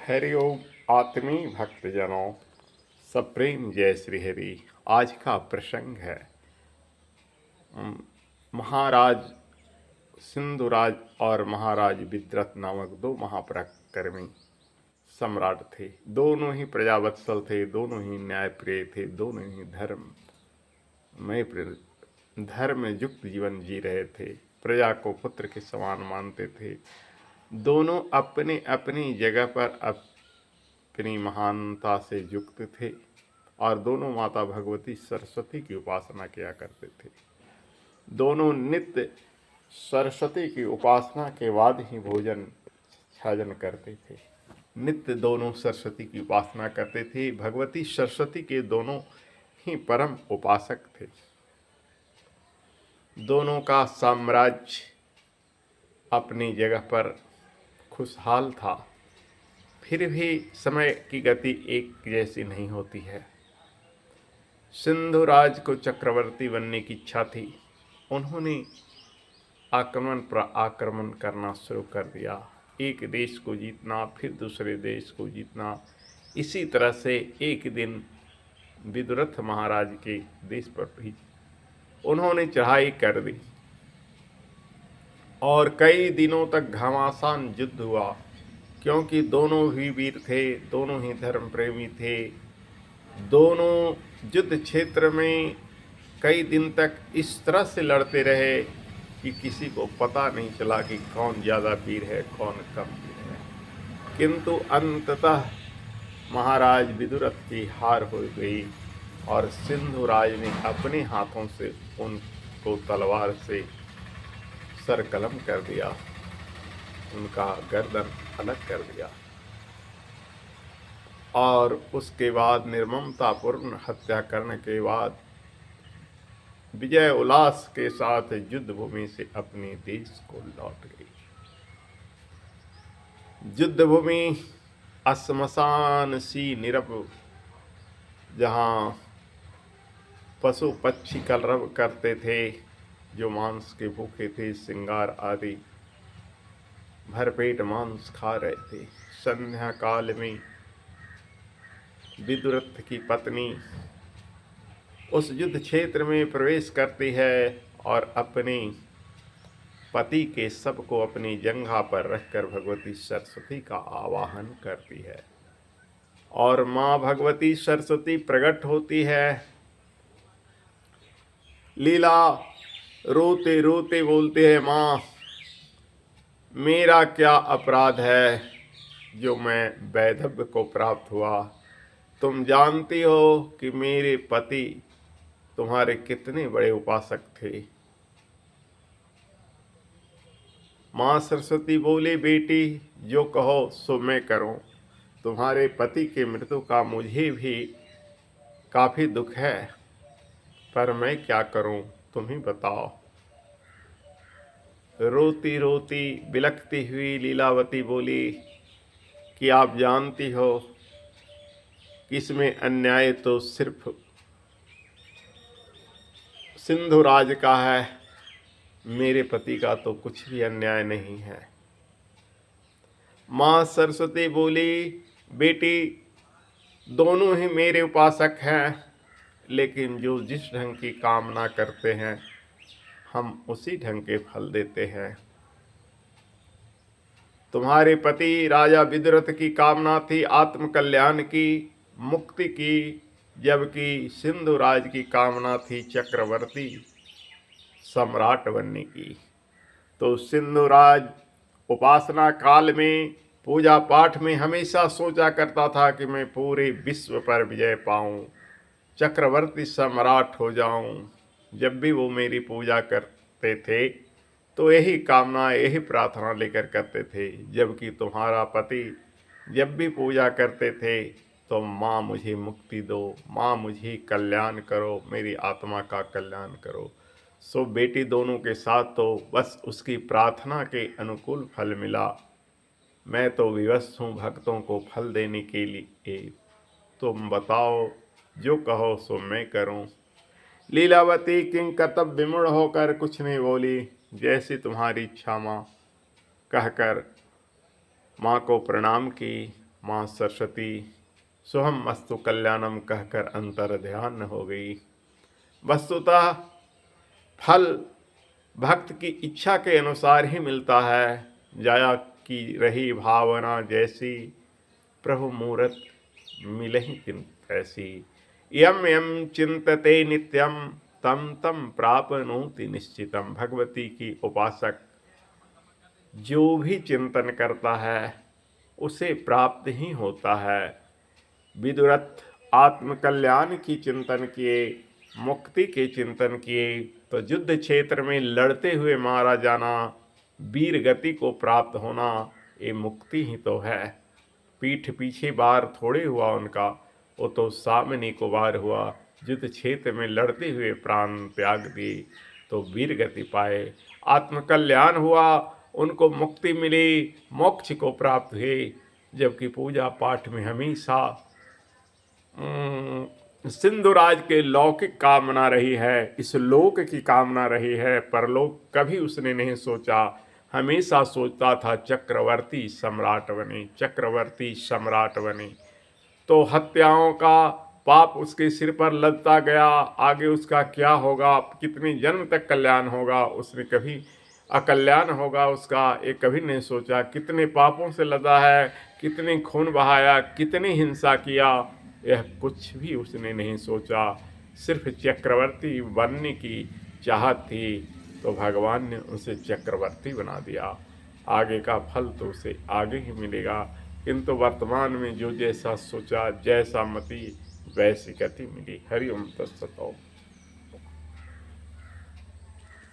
हरिओम आत्मीय भक्तजनों, सप्रेम जय श्री हरि। आज का प्रसंग है महाराज सिंधुराज और महाराज विद्रथ नामक दो महापराक्रमी सम्राट थे। दोनों ही प्रजावत्सल थे, दोनों ही न्यायप्रिय थे, दोनों ही धर्म युक्त जीवन जी रहे थे। प्रजा को पुत्र के समान मानते थे। दोनों अपनी अपनी जगह पर अपनी महानता से युक्त थे और दोनों माता भगवती सरस्वती की उपासना किया करते थे। दोनों नित्य सरस्वती की उपासना के बाद ही भोजन छाजन करते थे। नित्य दोनों सरस्वती की उपासना करते थे। भगवती सरस्वती के दोनों ही परम उपासक थे। दोनों का साम्राज्य अपनी जगह पर खुशहाल था। फिर भी समय की गति एक जैसी नहीं होती है। सिंधुराज को चक्रवर्ती बनने की इच्छा थी। उन्होंने आक्रमण पर आक्रमण करना शुरू कर दिया। एक देश को जीतना, फिर दूसरे देश को जीतना। इसी तरह से एक दिन विदुरथ महाराज के देश पर भी उन्होंने चढ़ाई कर दी और कई दिनों तक घमासान युद्ध हुआ, क्योंकि दोनों ही वीर थे, दोनों ही धर्म प्रेमी थे। दोनों युद्ध क्षेत्र में कई दिन तक इस तरह से लड़ते रहे कि किसी को पता नहीं चला कि कौन ज़्यादा वीर है, कौन कम वीर है। किंतु अंततः महाराज विदुरथ की हार हो गई और सिंधुराज ने अपने हाथों से उनको तलवार से सर कलम कर दिया, उनका गर्दन अलग कर दिया और उसके बाद निर्ममतापूर्ण हत्या करने के बाद विजय उल्लास के साथ युद्ध भूमि से अपने देश को लौट गई। युद्ध भूमि श्मशान सी निरव, जहाँ पशु पक्षी कलरव करते थे, जो मांस के भूखे थे, श्रृंगार आदि भरपेट मांस खा रहे थे। संध्या काल में विदुरथ की पत्नी उस युद्ध क्षेत्र में प्रवेश करती है और अपने पति के शव को अपनी जंघा पर रखकर भगवती सरस्वती का आवाहन करती है और माँ भगवती सरस्वती प्रकट होती है। लीला रोते रोते बोलते हैं, माँ मेरा क्या अपराध है जो मैं वैधव्य को प्राप्त हुआ। तुम जानती हो कि मेरे पति तुम्हारे कितने बड़े उपासक थे। माँ सरस्वती बोली, बेटी जो कहो सो मैं करूं। तुम्हारे पति के मृत्यु का मुझे भी काफ़ी दुख है, पर मैं क्या करूं, तुम ही बताओ। रोती रोती बिलखती हुई लीलावती बोली कि आप जानती हो कि इसमें अन्याय तो सिर्फ सिंधुराज का है, मेरे पति का तो कुछ भी अन्याय नहीं है। माँ सरस्वती बोली, बेटी दोनों ही मेरे उपासक हैं, लेकिन जो जिस ढंग की कामना करते हैं हम उसी ढंग के फल देते हैं। तुम्हारे पति राजा विदुरथ की कामना थी आत्म कल्याण की, मुक्ति की, जबकि सिंधुराज की कामना थी चक्रवर्ती सम्राट बनने की। तो सिंधुराज उपासना काल में पूजा पाठ में हमेशा सोचा करता था कि मैं पूरे विश्व पर विजय पाऊं, चक्रवर्ती सम्राट हो जाऊं। जब भी वो मेरी पूजा करते थे तो यही कामना, यही प्रार्थना लेकर करते थे। जबकि तुम्हारा पति जब भी पूजा करते थे तो माँ मुझे मुक्ति दो, माँ मुझे कल्याण करो, मेरी आत्मा का कल्याण करो। सो बेटी दोनों के साथ तो बस उसकी प्रार्थना के अनुकूल फल मिला। मैं तो विवश हूँ भक्तों को फल देने के लिए। तुम बताओ, जो कहो सो मैं करूँ। लीलावती किंकर्तव्य विमूढ़ होकर कुछ नहीं बोली। जैसी तुम्हारी इच्छा माँ कहकर माँ को प्रणाम की। माँ सरस्वती शुभम मस्तु कल्याणम कहकर अंतर ध्यान हो गई। वस्तुतः फल भक्त की इच्छा के अनुसार ही मिलता है। जाया की रही भावना जैसी, प्रभु मूरत मिलहि चिंत ऐसी। यम यम चिंतते नित्यम, तम तम प्राप्नोति निश्चितम। भगवती की उपासक जो भी चिंतन करता है उसे प्राप्त ही होता है। विदुरथ आत्मकल्याण की चिंतन किए, मुक्ति के चिंतन किए तो युद्ध क्षेत्र में लड़ते हुए मारा जाना, वीर गति को प्राप्त होना, ये मुक्ति ही तो है। पीठ पीछे वार थोड़े हुआ उनका, वो तो सामने को वार हुआ। युद्ध क्षेत्र में लड़ते हुए प्राण त्याग दिए तो वीर गति पाए, आत्मकल्याण हुआ, उनको मुक्ति मिली, मोक्ष को प्राप्त हुए। जबकि पूजा पाठ में हमेशा सिंधुराज के लौकिक कामना रही है, इस लोक की कामना रही है, परलोक कभी उसने नहीं सोचा। हमेशा सोचता था चक्रवर्ती सम्राट बने, चक्रवर्ती सम्राट बने। तो हत्याओं का पाप उसके सिर पर लदता गया, आगे उसका क्या होगा, कितने जन्म तक कल्याण होगा, उसने कभी अकल्याण होगा उसका ये कभी नहीं सोचा। कितने पापों से लदा है, कितने खून बहाया, कितनी हिंसा किया, यह कुछ भी उसने नहीं सोचा। सिर्फ चक्रवर्ती बनने की चाहत थी तो भगवान ने उसे चक्रवर्ती बना दिया। आगे का फल तो उसे आगे ही मिलेगा, किंतु वर्तमान में जो जैसा सोचा, जैसा मति, वैसी गति मिली। हरि ओम तत्सत।